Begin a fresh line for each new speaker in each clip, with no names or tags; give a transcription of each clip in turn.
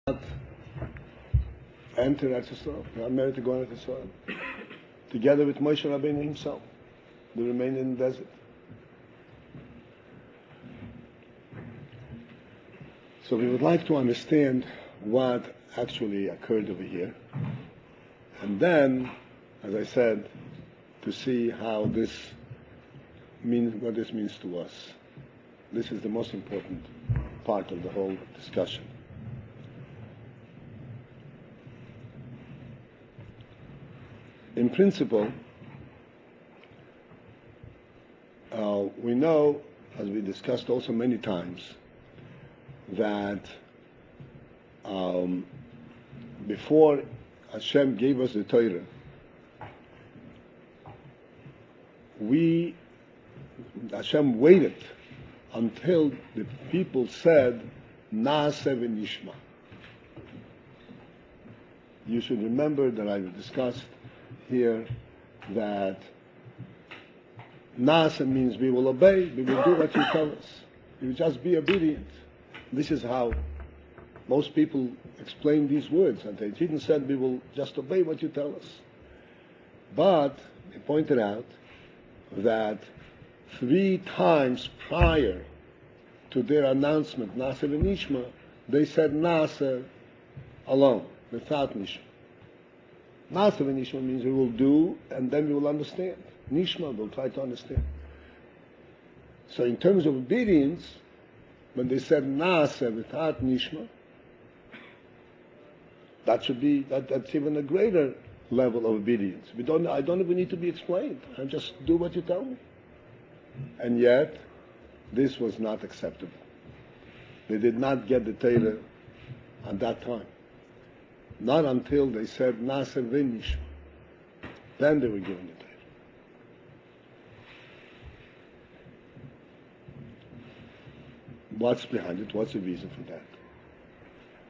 not enter Eretz Yisrael. They are married to go into Israel. Together with Moshe Rabbeinu himself. They remained in the desert. So we would like to understand what actually occurred over here. And then, as I said, to see how this means, what this means to us. This is the most important part of the whole discussion. In principle, we know, as we discussed also many times, that before Hashem gave us the Torah, Hashem waited until the people said, Naaseh v'nishma. You should remember that I discussed here that Naaseh means we will obey, we will do what you tell us. We will just be obedient. This is how most people explain these words. And they didn't say we will just obey what you tell us. But they pointed out that 3 times prior to their announcement, Naaseh v'nishma, they said Naaseh alone, without Nishma. Naaseh v'nishma means we will do and then we will understand. Nishma, we'll try to understand. So in terms of obedience, when they said Naaseh without Nishma, that's even a greater level of obedience. I don't even need to be explained. I just do what you tell me. And yet, this was not acceptable. They did not get the Torah at that time. Not until they said Naaseh v'nishma. Then they were given the Torah. What's behind it? What's the reason for that?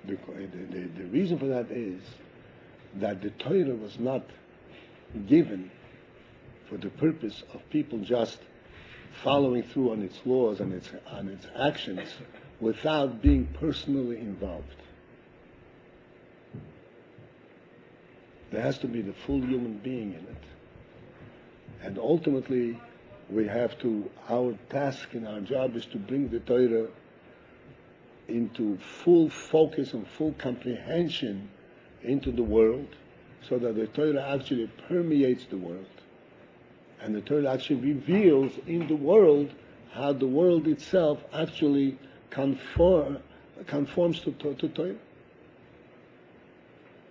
The reason for that is that the Torah was not given for the purpose of people just following through on its laws and its actions without being personally involved. There has to be the full human being in it. And ultimately, our task and our job is to bring the Torah into full focus and full comprehension into the world, so that the Torah actually permeates the world. And the Torah actually reveals in the world how the world itself actually conforms to Torah.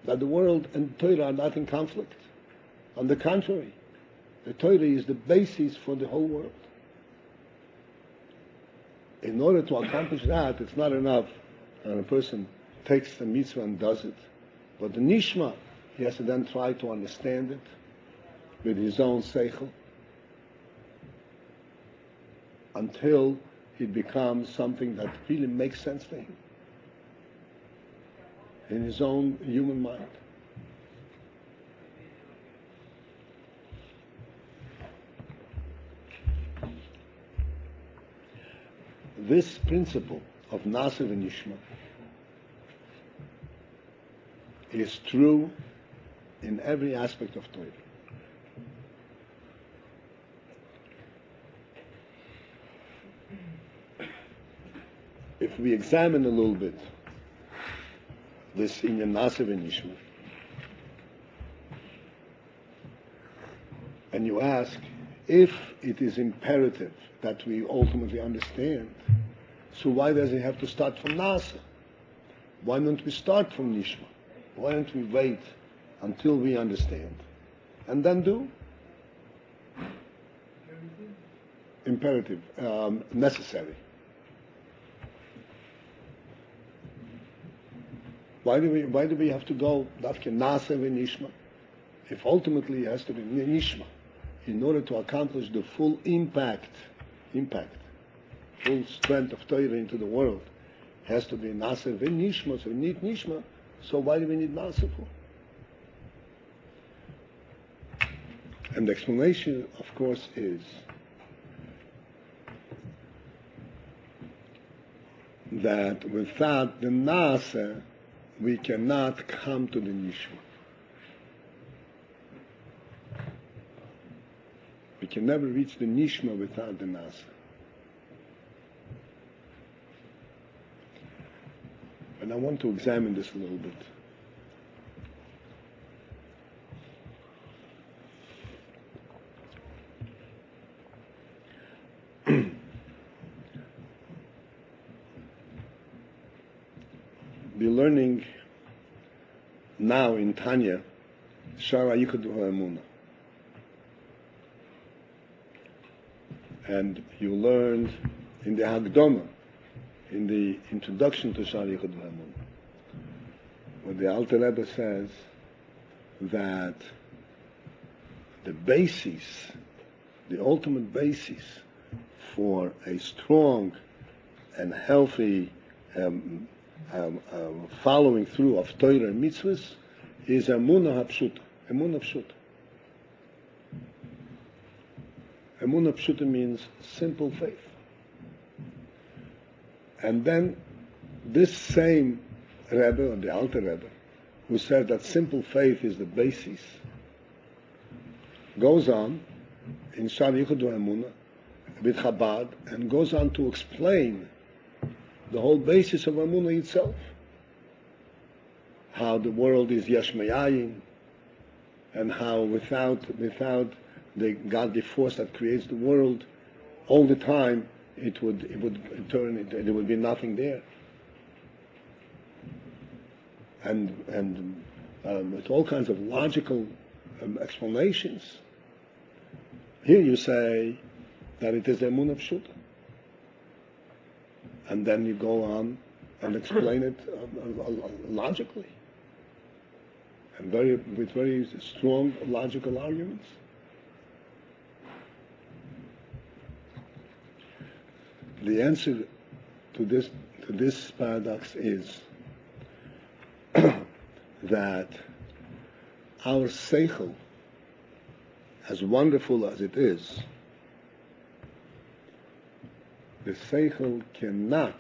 That the world and Torah are not in conflict. On the contrary, the Torah is the basis for the whole world. In order to accomplish that, it's not enough that a person takes the mitzvah and does it. But the nishma, he has to then try to understand it with his own seichel until it becomes something that really makes sense to him in his own human mind. This principle of Naaseh v'nishma is true in every aspect of Torah. If we examine a little bit this in Naaseh v'nishma, and you ask if it is imperative that we ultimately understand, so why does it have to start from Naaseh? Why don't we start from Nishma? Why don't we wait until we understand and then do? Imperative, necessary. Why do we have to go Dafke Naaseh v'nishma? If ultimately it has to be Nishma, in order to accomplish the full impact, full strength of Torah into the world, has to be Naaseh v'nishma. So we need Nishma. So why do we need Naaseh for? And the explanation, of course, is that without the Naaseh, we cannot come to the Nishma. We can never reach the Nishma without the Nasa. And I want to examine this a little bit. We're learning now in Tanya, Shara Yichud Ha'emunah. And you learned in the Hagdoma, in the introduction to Shara Yichud Ha'emunah, where the Alter Rebbe says that the basis, the ultimate basis for a strong and healthy following through of Torah and mitzvahs is Emunah HaPshuta. Emunah Pshuta. Emunah Pshuta means simple faith. And then this same Rebbe, or the Alter Rebbe, who said that simple faith is the basis, goes on in Shara Yichud Ha'emunah with Chabad and goes on to explain the whole basis of Emunah itself. How the world is Yesh Me'ayin, and how without the godly force that creates the world, all the time it would turn, there would be nothing there. And with all kinds of logical explanations. Here you say that it is the Emunah Pshuta. And then you go on and explain it logically, and with very strong logical arguments. The answer to this paradox is that our seichel, as wonderful as it is, the seichel cannot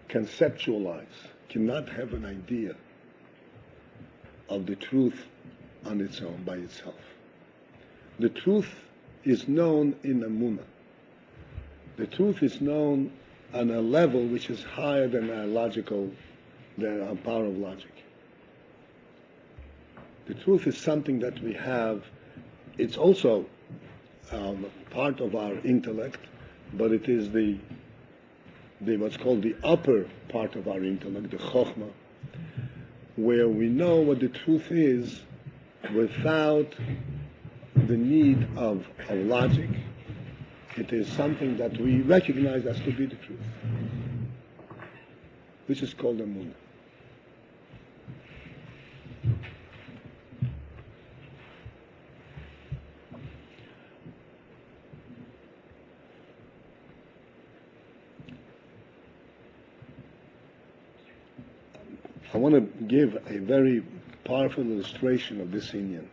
conceptualize, cannot have an idea of the truth on its own, by itself. The truth is known in Emunah. The truth is known on a level which is higher than than our power of logic. The truth is something that we have. It's also part of our intellect, but it is the what's called the upper part of our intellect, the chokhmah, where we know what the truth is without the need of logic. It is something that we recognize as to be the truth. This is called Emunah. I want to give a very powerful illustration of this Indian.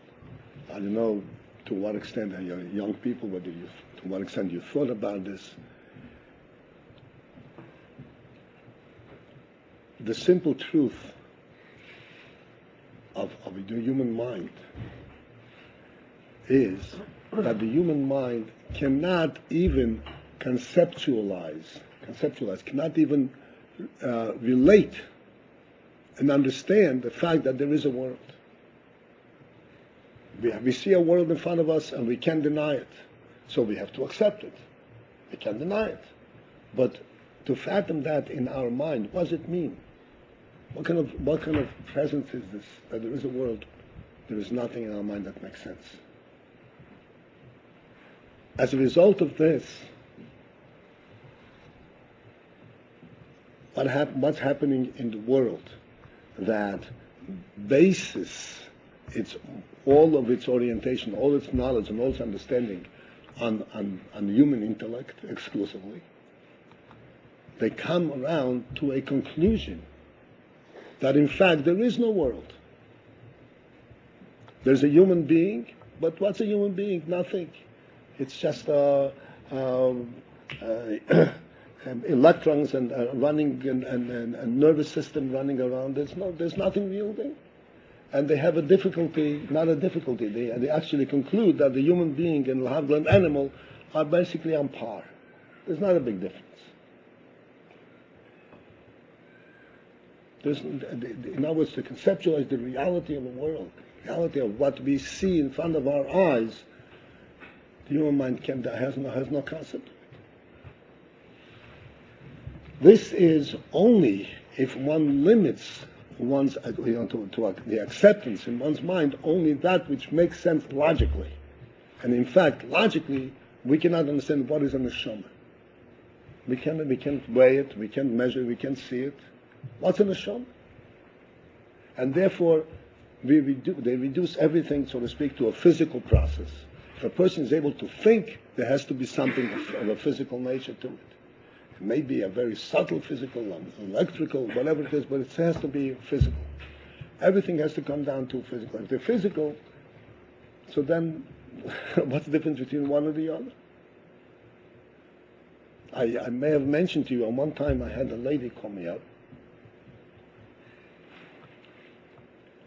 I don't know to what extent, you're young people, to what extent you thought about this. The simple truth of the human mind is that the human mind cannot even conceptualize, cannot even relate and understand the fact that there is a world. We see a world in front of us and we can't deny it. So we have to accept it. We can't deny it. But to fathom that in our mind, what does it mean? What kind of presence is this? That there is a world, there is nothing in our mind that makes sense. As a result of this, what's happening in the world that bases all of its orientation, all its knowledge, and all its understanding on human intellect exclusively, they come around to a conclusion that in fact there is no world. There's a human being, but what's a human being? Nothing. It's just electrons and running and nervous system running around. There's nothing real there. And they have a difficulty, not a difficulty. They actually conclude that the human being and the animal are basically on par. There's not a big difference. In other words, to conceptualize the reality of the world, the reality of what we see in front of our eyes, the human mind has no concept. This is only if one limits one's to the acceptance in one's mind only that which makes sense logically. And in fact, logically, we cannot understand what is a neshama. We can't weigh it, we can't measure it, we can't see it. What's a neshama? And therefore, they reduce everything, so to speak, to a physical process. If a person is able to think, there has to be something of a physical nature to it. It may be a very subtle physical, electrical, whatever it is, but it has to be physical. Everything has to come down to physical. If they're physical, so then what's the difference between one or the other? I may have mentioned to you, at one time I had a lady call me up.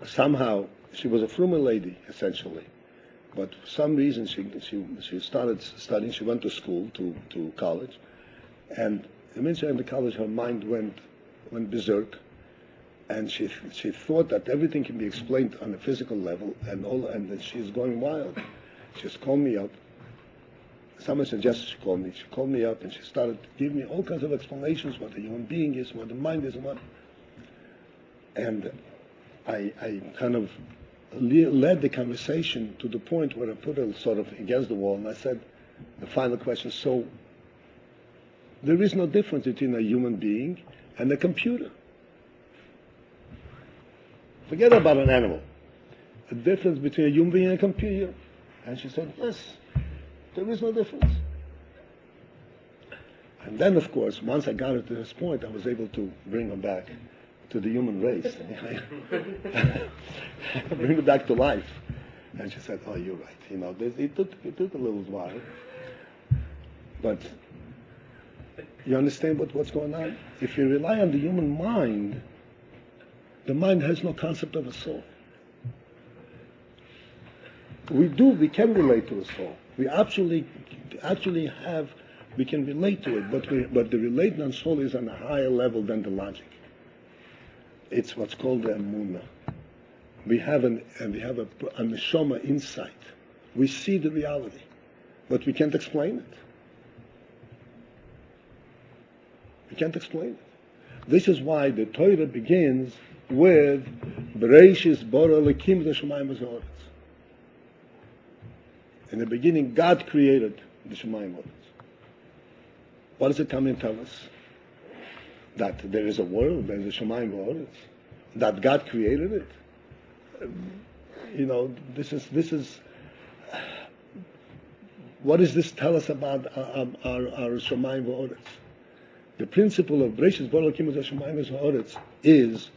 Somehow, she was a fruma lady, essentially. But for some reason, she started studying. She went to school, to college. And the minute she entered college, her mind went berserk. And she thought that everything can be explained on a physical level, and that she's going wild. She's called me up. Someone suggested she call me. She called me up, and she started giving me all kinds of explanations what a human being is, what the mind is, and what. And I kind of led the conversation to the point where I put her sort of against the wall, and I said, the final question, so there is no difference between a human being and a computer. Forget about an animal. The difference between a human being and a computer. And she said, yes, there is no difference. And then, of course, once I got her to this point, I was able to bring her back to the human race. Bring her back to life. And she said, oh, you're right. You know, it took a little while. But you understand what's going on? If you rely on the human mind, the mind has no concept of a soul. We can relate to a soul. We actually we can relate to it, but the relating on soul is on a higher level than the logic. It's what's called the emunah. We have a neshama insight. We see the reality, but we can't explain it. We can't explain it. This is why the Torah begins with Bereishis bara Elokim hashamayim v'haaretz. In the beginning, God created the Shemayim v'haaretz. What does it come and tell us? That there is a world, there is a Shemayim v'haaretz, that God created it. This is. What does this tell us about our Shemayim v'haaretz? The principle of Bereishis bara Elokim hashamayim v'haaretz is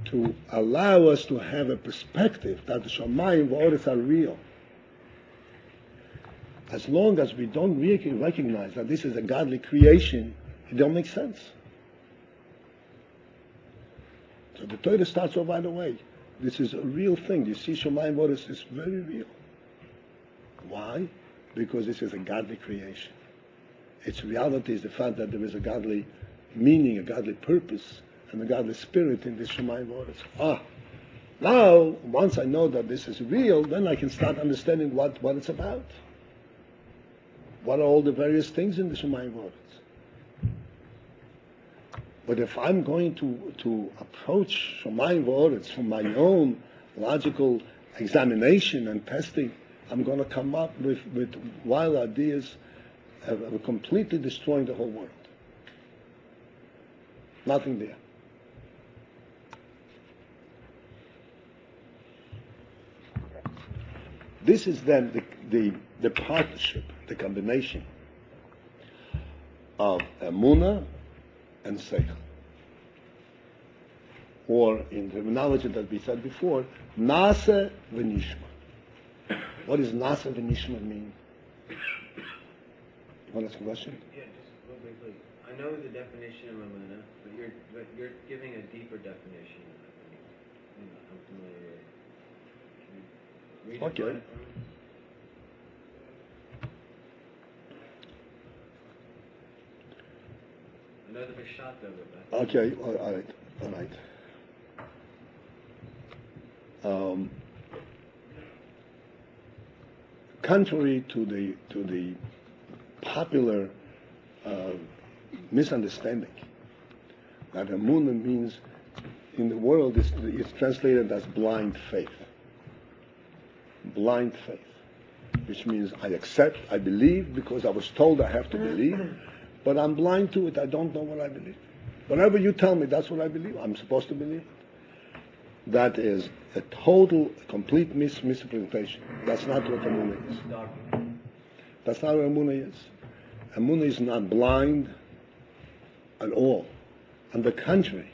to allow us to have a perspective that the Shemayim v'haaretz are real. As long as we don't really recognize that this is a godly creation, it don't make sense. So the Torah starts off right away. This is a real thing. You see, Shemayim v'haaretz is very real. Why? Because this is a godly creation. Its reality is the fact that there is a godly meaning, a godly purpose, and a godly spirit in this Shemayim v'haaretz. Now, once I know that this is real, then I can start understanding what it's about. What are all the various things in the Shemayim v'haaretz? But if I'm going to approach Shemayim v'haaretz from my own logical examination and testing, I'm going to come up with wild ideas of completely destroying the whole world. Nothing there. This is then the partnership, the combination of emunah and seichel. Or in the terminology that we said before, nasa v'nishma. What does nasa v'nishma mean? You want to ask a question?
Yeah, quickly. I know the definition of Amuna, but you're giving a deeper definition. I'm familiar with. Can you read it for me? I know the Peshat of it.
Okay, all right. Contrary to the popular misunderstanding that Emunah means in the world is translated as blind faith. Blind faith, which means I accept, I believe because I was told I have to believe, but I'm blind to it. I don't know what I believe. Whatever you tell me, that's what I believe. I'm supposed to believe. That is a total, complete misrepresentation. That's not what Emunah is. That's not what Emunah is. Emunah is not blind at all. On the contrary,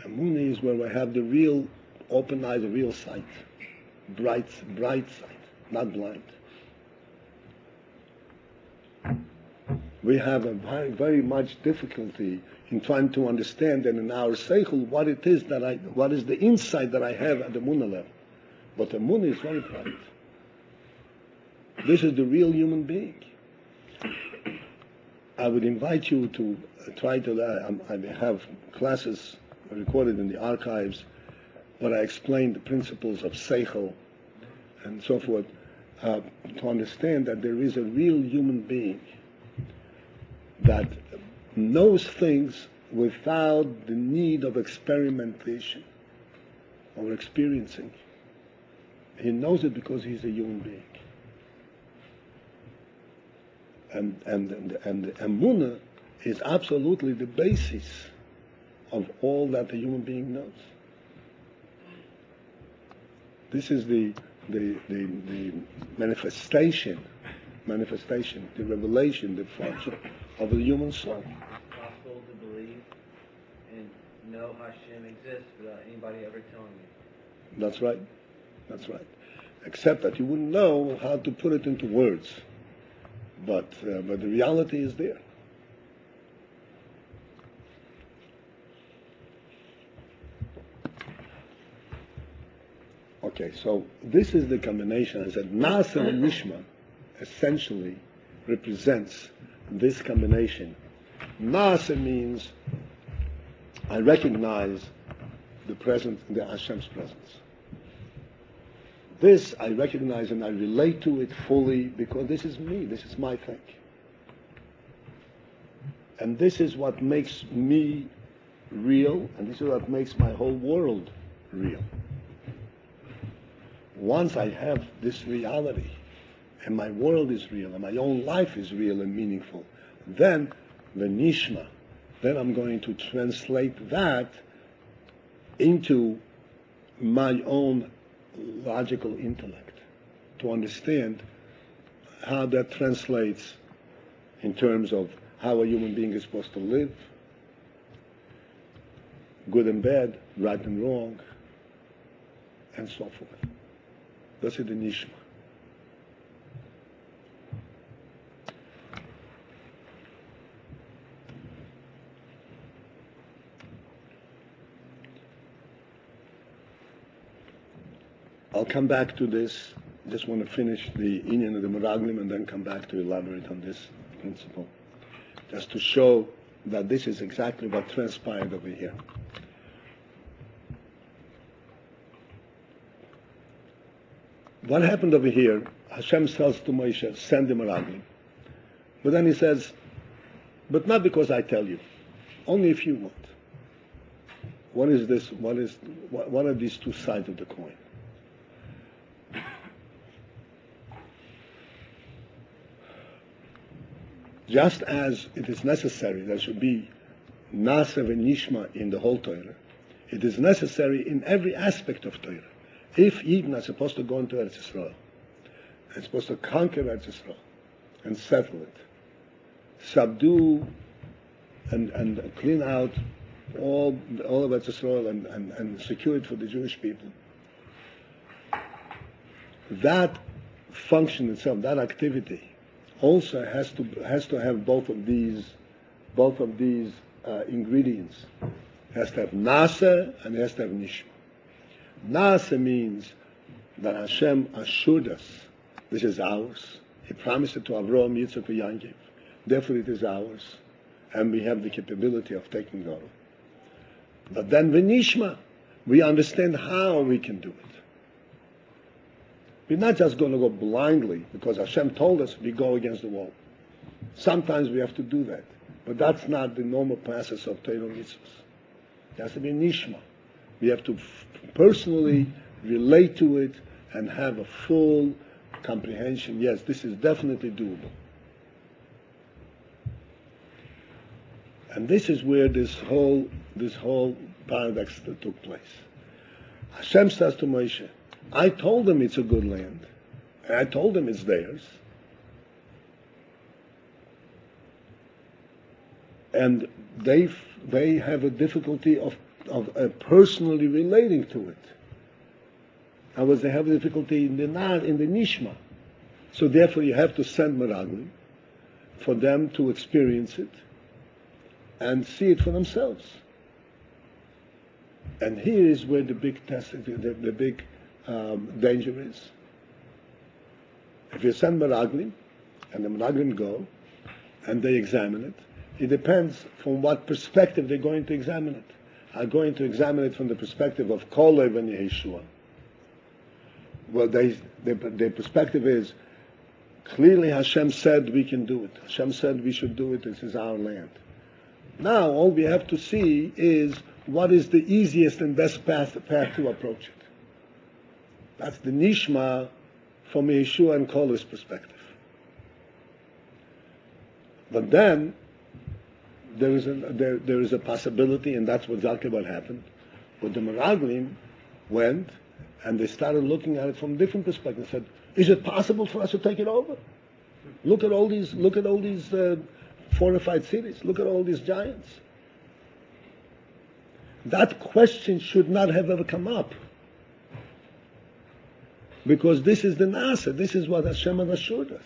Emunah is where we have the real open eyes, the real sight. Bright sight, not blind. We have a very, very much difficulty in trying to understand and in our seichel what it is what is the insight that I have at the Emunah level. But the Emunah is very bright. This is the real human being. I would invite you to try to, I have classes recorded in the archives where I explain the principles of seichel and so forth, to understand that there is a real human being that knows things without the need of experimentation or experiencing. He knows it because he's a human being. And Emunah is absolutely the basis of all that a human being knows. This is the manifestation, the revelation, the function of the human soul.
It's possible to believe and know Hashem exists without anybody ever telling you.
That's right. Except that you wouldn't know how to put it into words. But the reality is there. Okay, so this is the combination. I said, Nasa and Nishma essentially represents this combination. Nasa means I recognize the Hashem's presence. This I recognize and I relate to it fully because this is me, this is my thing. And this is what makes me real, and this is what makes my whole world real. Once I have this reality, and my world is real, and my own life is real and meaningful, then the nishma, then I'm going to translate that into my own logical intellect to understand how that translates in terms of how a human being is supposed to live, good and bad, right and wrong, and so forth. That's it, the nishma. I'll come back to this. Just want to finish the inyan of the Meraglim and then come back to elaborate on this principle. Just to show that this is exactly what transpired over here. What happened over here, Hashem tells to Moshe, send the Meraglim. But then he says, but not because I tell you, only if you want. What is this? What are these two sides of the coin? Just as it is necessary there should be Nasev and Nishma in the whole Torah, it is necessary in every aspect of Torah. If Eden are supposed to go into Eretz Yisrael, and supposed to conquer Eretz Yisrael and settle it, subdue and clean out all of Eretz Yisrael and secure it for the Jewish people, that function itself, that activity, also has to have both of these both of these ingredients. It has to have nasa and it has to have nishma. Nasa means that Hashem assured us this is ours. He promised it to Avraham, Yitzchak, and Yaakov. Therefore it is ours. And we have the capability of taking it over. But then v'nishma, we understand how we can do it. We're not just going to go blindly because Hashem told us we go against the wall. Sometimes we have to do that. But that's not the normal process of Torah mitzvahs. It has to be nishma. We have to personally relate to it and have a full comprehension. Yes, this is definitely doable. And this is where this whole paradox that took place. Hashem says to Moshe, I told them it's a good land. And I told them it's theirs. And they have a difficulty of personally relating to it. Otherwise, they have a difficulty in the nishma. So therefore, you have to send meraglim for them to experience it and see it for themselves. And here is where the big test, the big danger is. If you send meraglim, and the meraglim go, and they examine it, it depends from what perspective they're going to examine it. Are going to examine it from the perspective of Kolev and Yeshua. Well, their perspective is, clearly Hashem said we can do it. Hashem said we should do it. This is our land. Now, all we have to see is what is the easiest and best path to approach it. That's the nishma from Yeshua and Kolev's perspective. But then, there is a possibility, and that's exactly what happened. But the meraglim went, and they started looking at it from different perspectives. Said, "Is it possible for us to take it over? Look at all these fortified cities. Look at all these giants." That question should not have ever come up, because this is the nasa. This is what Hashem has assured us.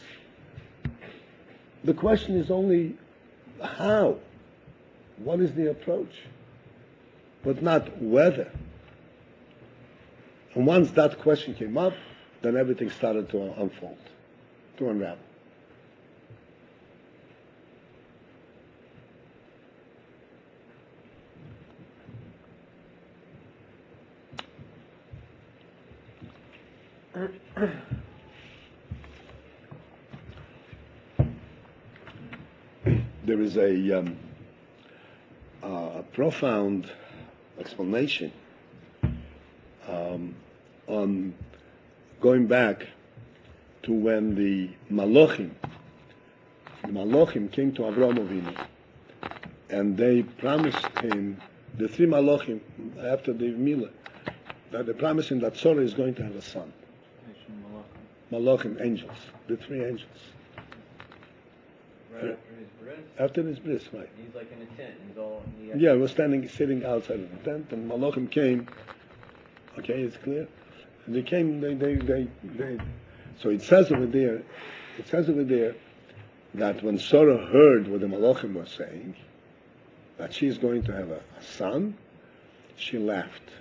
The question is only how. What is the approach? But not whether. And once that question came up, then everything started to unfold, to unravel. There is a profound explanation on going back to when the Malachim came to Avraham Avinu, and they promised him, the three Malachim after the Milah, that they promised him that Sarah is going to have a son. Malachim, angels, the three angels.
Right after his bris?
After his bris, right.
He's like in a tent.
He was sitting outside of the tent, and Malachim came. Okay, it's clear. And they came. They. So it says over there that when Sarah heard what the Malachim was saying, that she is going to have a son, she laughed.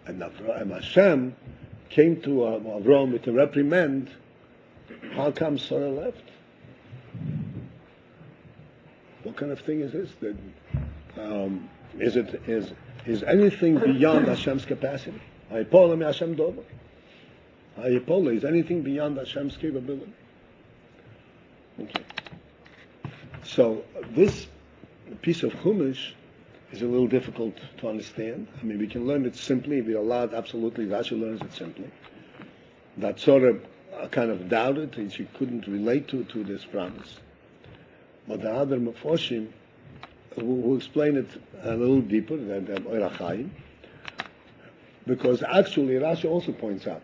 And Hashem came to Avraham with a reprimand. How come Sarah left? What kind of thing is this? Is anything beyond Hashem's capacity? Is anything beyond Hashem's capability? Okay. So this piece of Chumash is a little difficult to understand. I mean, we can learn it simply. We are allowed, absolutely, Rashi learns it simply. That Sarah kind of doubted, and she couldn't relate to this promise. But the other Mefoshim, who explain it a little deeper, than Oirachayim, because actually, Rashi also points out,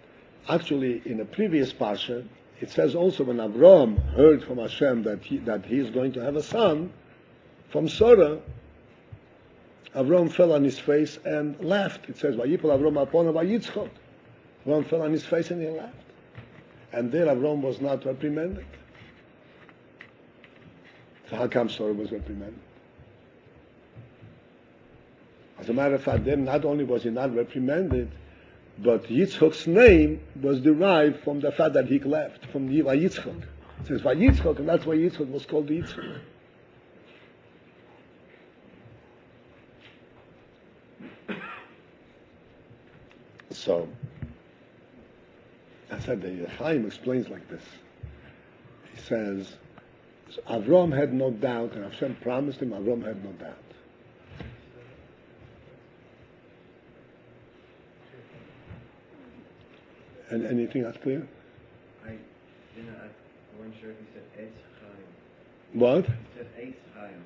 actually, in a previous parsha, it says also when Avraham heard from Hashem that he is going to have a son, from Sarah, Avraham fell on his face and laughed. It says, "Vayipol Avraham apona vayitzchok." Avraham fell on his face and he laughed. And there Avraham was not reprimanded. So how come Sarah was reprimanded? As a matter of fact, then not only was he not reprimanded, but Yitzchok's name was derived from the fact that he left, from the Yitzchok. It says Yitzchok, and that's why Yitzchok was called Yitzchok. So, I said the Chaim explains like this. He says, so Avram had no doubt, and Hashem promised him, Avram had no doubt. And anything else clear?
I wasn't sure if he said Eitz Chaim.
What?
He said Eitz Chaim.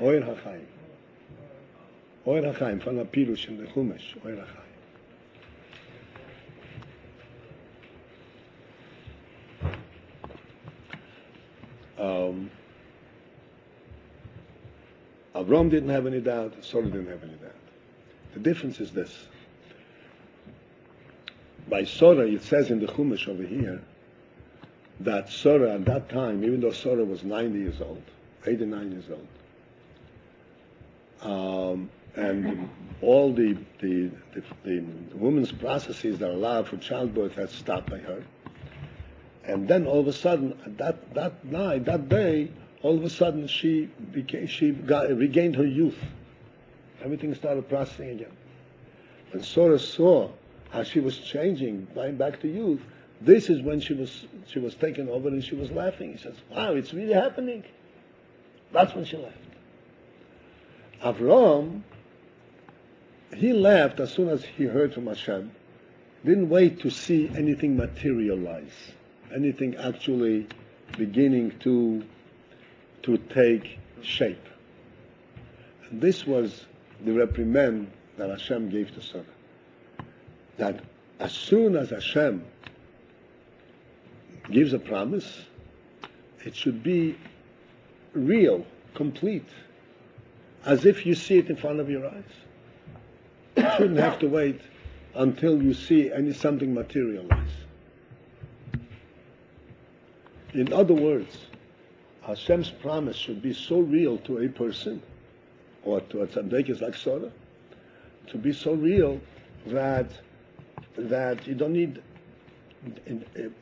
Oir HaChaim. Oir HaChaim, von der Pirush in the Chumash, Oir HaChaim. Avram didn't have any doubt, Sarah didn't have any doubt. The difference is this. By Sarah, it says in the Chumash over here, that Sarah at that time, even though Sarah was 90 years old, 89 years old, and all the woman's processes that are allowed for childbirth had stopped by her. And then all of a sudden, that day, all of a sudden she regained her youth. Everything started processing again. When Sarah saw how she was changing, going back to youth, this is when she was taken over and she was laughing. He says, wow, it's really happening. That's when she laughed. Avram, he laughed as soon as he heard from Hashem. Didn't wait to see anything materialize, anything actually beginning to take shape. And this was the reprimand that Hashem gave to Sarah. That as soon as Hashem gives a promise, it should be real, complete, as if you see it in front of your eyes. You shouldn't have to wait until you see something materialize. In other words, Hashem's promise should be so real to a person, or to a tzaddik like Sarah, to be so real that you don't need,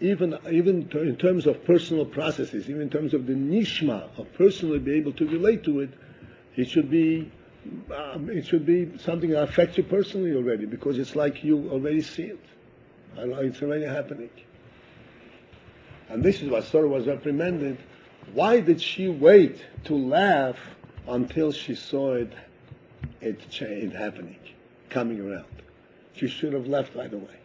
even in terms of personal processes, even in terms of the nishma of personally be able to relate to it, it should be something that affects you personally already, because it's like you already see it. It's already happening. And this is why Sarah was reprimanded. Why did she wait to laugh until she saw it happening, coming around? She should have left right away.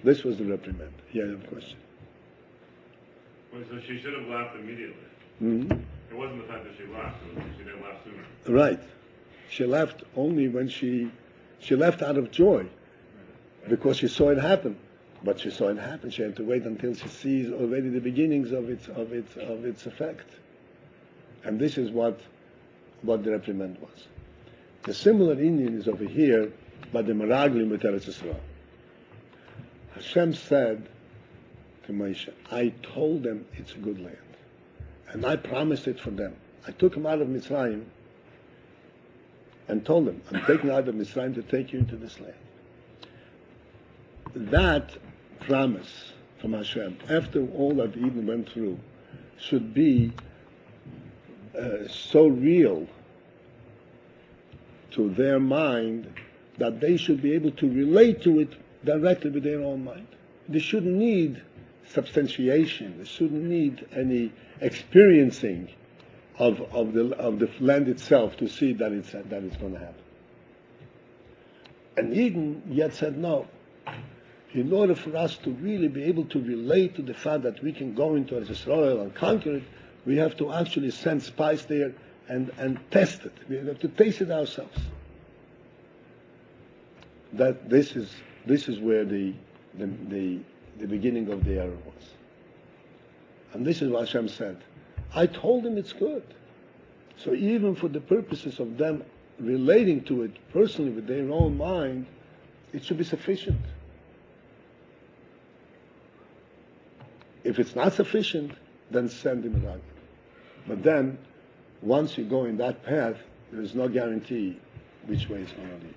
This was the reprimand. Yeah, you have a question.
Well, so she should have laughed immediately.
Mm-hmm.
It wasn't the fact that she laughed, it was that she didn't laugh sooner.
Right. She left only when she left out of joy, because she saw it happen. But she saw it happen. She had to wait until she sees already the beginnings of its effect. And this is what the reprimand was. The similar Indian is over here by the Meraglim with Eretz Yisrael. Hashem said to Moshe, I told them it's a good land. And I promised it for them. I took them out of Mitzrayim and told them, I'm taking out of Mitzrayim to take you into this land. That promise from Hashem, after all that Eden went through, should be so real to their mind that they should be able to relate to it directly with their own mind. They shouldn't need substantiation. They shouldn't need any experiencing of the land itself to see that it's going to happen. And Eden yet said no. In order for us to really be able to relate to the fact that we can go into Israel and conquer it, we have to actually send spies there and test it. We have to taste it ourselves. That this is where the beginning of the error was. And this is what Hashem said. I told them it's good. So even for the purposes of them relating to it personally with their own mind, it should be sufficient. If it's not sufficient, then send him a rag. But then, once you go in that path, there is no guarantee which way it's going to lead.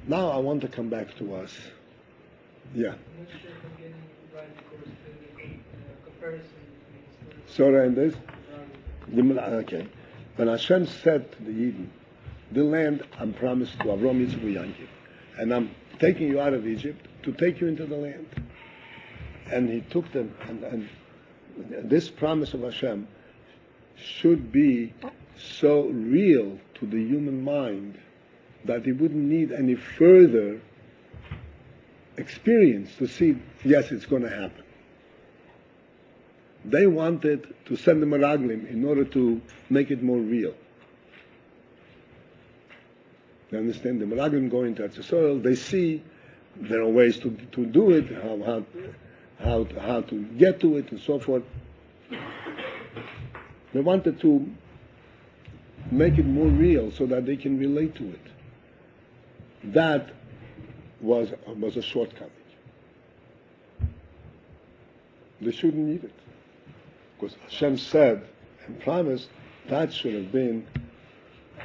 Now I want to come back to us. Yeah.
I'm not sure if I'm getting it right because the comparison between
Sorry, and this?
Israel
Okay. When Hashem said to the Yidden, the land I'm promised to Avram, Yitzchak, and Yaakov, and I'm taking you out of Egypt to take you into the land. And he took them, and this promise of Hashem should be so real to the human mind that he wouldn't need any further experience to see, yes, it's going to happen. They wanted to send the Meraglim in order to make it more real. You understand? The Meraglim go into the soil, they see there are ways to do it, how to get to it, and so forth. They wanted to make it more real so that they can relate to it. That was a shortcoming. They shouldn't need it. Because Hashem said and promised that should have been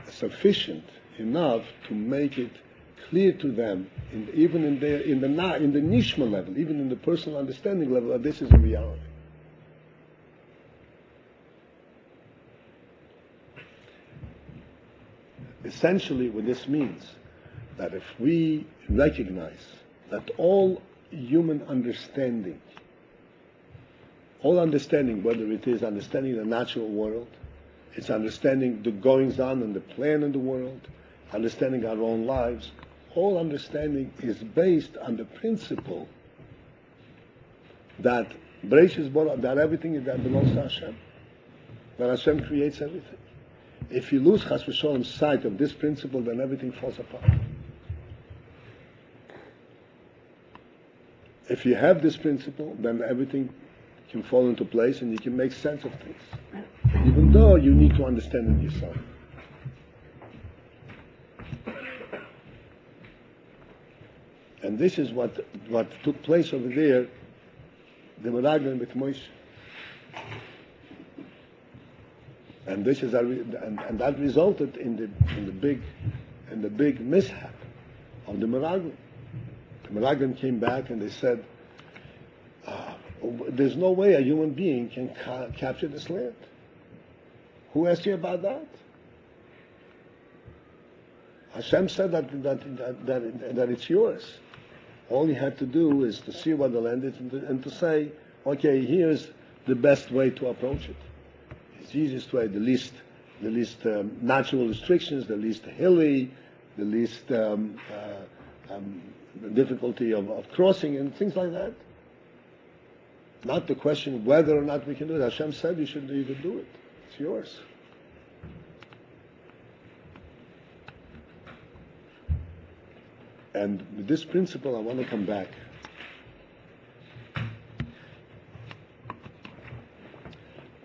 sufficient enough to make it clear to them, even in the nishma level, even in the personal understanding level, that this is a reality. Essentially, what this means, that if we recognize that all human understanding, whether it is understanding the natural world, it's understanding the goings on and the plan in the world, understanding our own lives, all understanding is based on the principle that that everything is that belongs to Hashem, that Hashem creates everything. If you lose Chas v'Sholem sight of this principle, then everything falls apart. If you have this principle, then everything can fall into place and you can make sense of things, even though you need to understand it yourself. And this is what took place over there, the Meraglim with Moshe. And this is and that resulted in the big mishap of the Meraglim. The Meraglim came back and they said, there's no way a human being can capture this land. Who asked you about that? Hashem said that it's yours. All you have to do is to see what the land is and to say, okay, here's the best way to approach it. It's the easiest way, the least natural restrictions, the least hilly, the least difficulty of crossing and things like that. Not the question whether or not we can do it. Hashem said you could do it. It's yours. And with this principle, I want to come back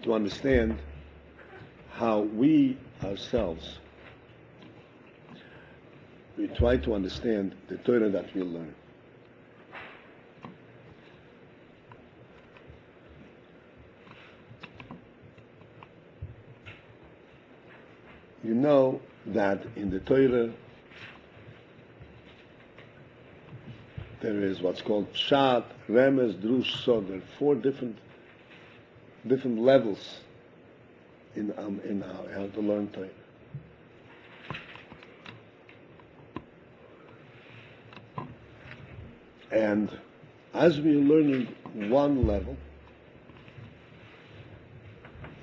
to understand how we ourselves, we try to understand the Torah that we learn. You know that in the Torah there is what's called Pshat, Remez, Drush, Sod. There are 4 different levels in how to learn Torah. And as we're learning one level,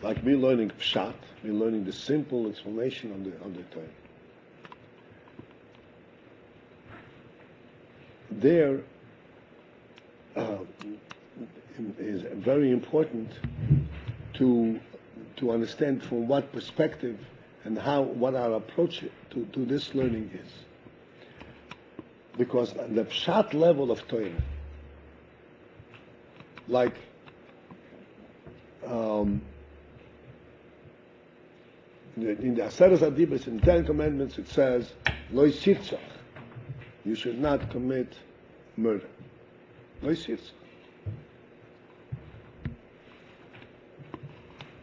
like we're learning Pshat, we're learning the simple explanation of the Torah. There is very important to understand from what perspective and what our approach to this learning is. Because the Pshat level of Torah, like in the Aseret HaDibros, in the 10 Commandments, it says, Lo Yisirtzach. you should not commit murder. No sirtzach.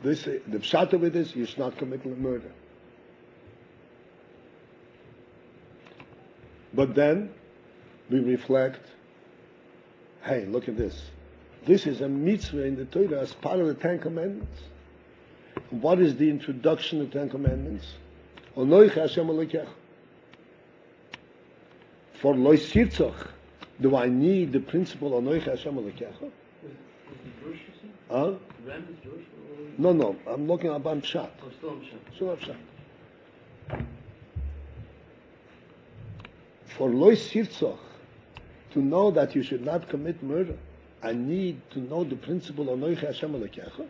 This, the pshat of it is, you should not commit murder. But then, we reflect, hey, look at this. This is a mitzvah in the Torah as part of the Ten Commandments. What is the introduction of the Ten Commandments? Onoich Hashem Elokecha. For lo sirtzach, do I need the principle Onoich Hashem Elokecha?
Is he Jewish, you see?
Huh?
The Ram is Jewish?
No, I'm looking at Pshat.
Oh, still on Shem.
Still on Pshat. For lo sirtzach, to know that you should not commit murder, I need to know the principle Onoich Hashem Elokecha.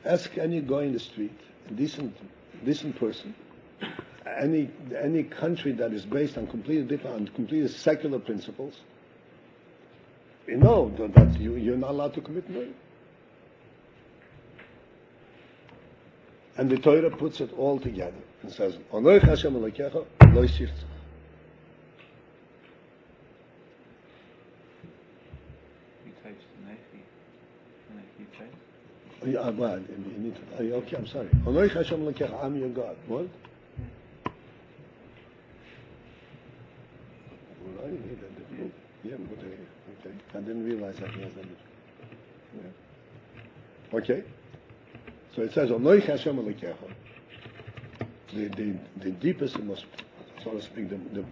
Ask any guy in the street, a decent person, any country that is based on completely different, on completely secular principles. You know that you're not allowed to commit murder. And the Torah puts it all together and says, Onoich Hashem Elokecha lo sirtzach. Yeah, well, you need to, okay, I'm sorry. Onoich Hashem Elokecha, I'm your God. What? Yeah, okay. I didn't realize that. Yes, I did. Yeah. Okay. So it says, Onoich Hashem Elokecha. The deepest, and most, so to speak, the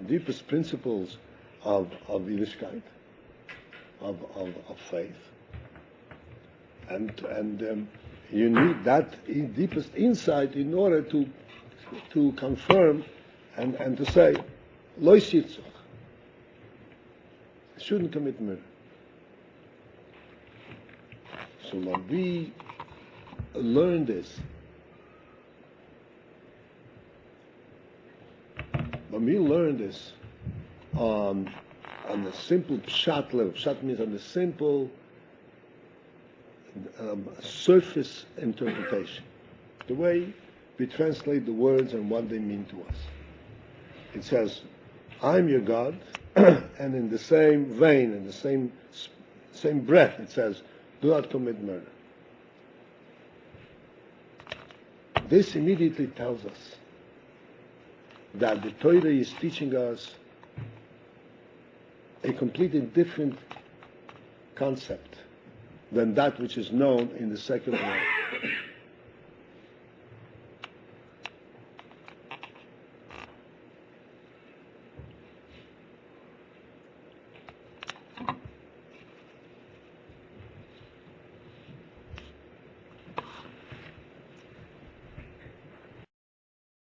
deepest principles of Yiddishkeit, of faith. And you need that deepest insight in order to confirm and to say, lo sirtzach, shouldn't commit murder. So when we learn this, on the simple pshat level, pshat means on the simple surface interpretation, the way we translate the words and what they mean to us. It says, I'm your God, and in the same vein, in the same breath, it says, do not commit murder. This immediately tells us that the Torah is teaching us a completely different concept than that which is known in the secular world.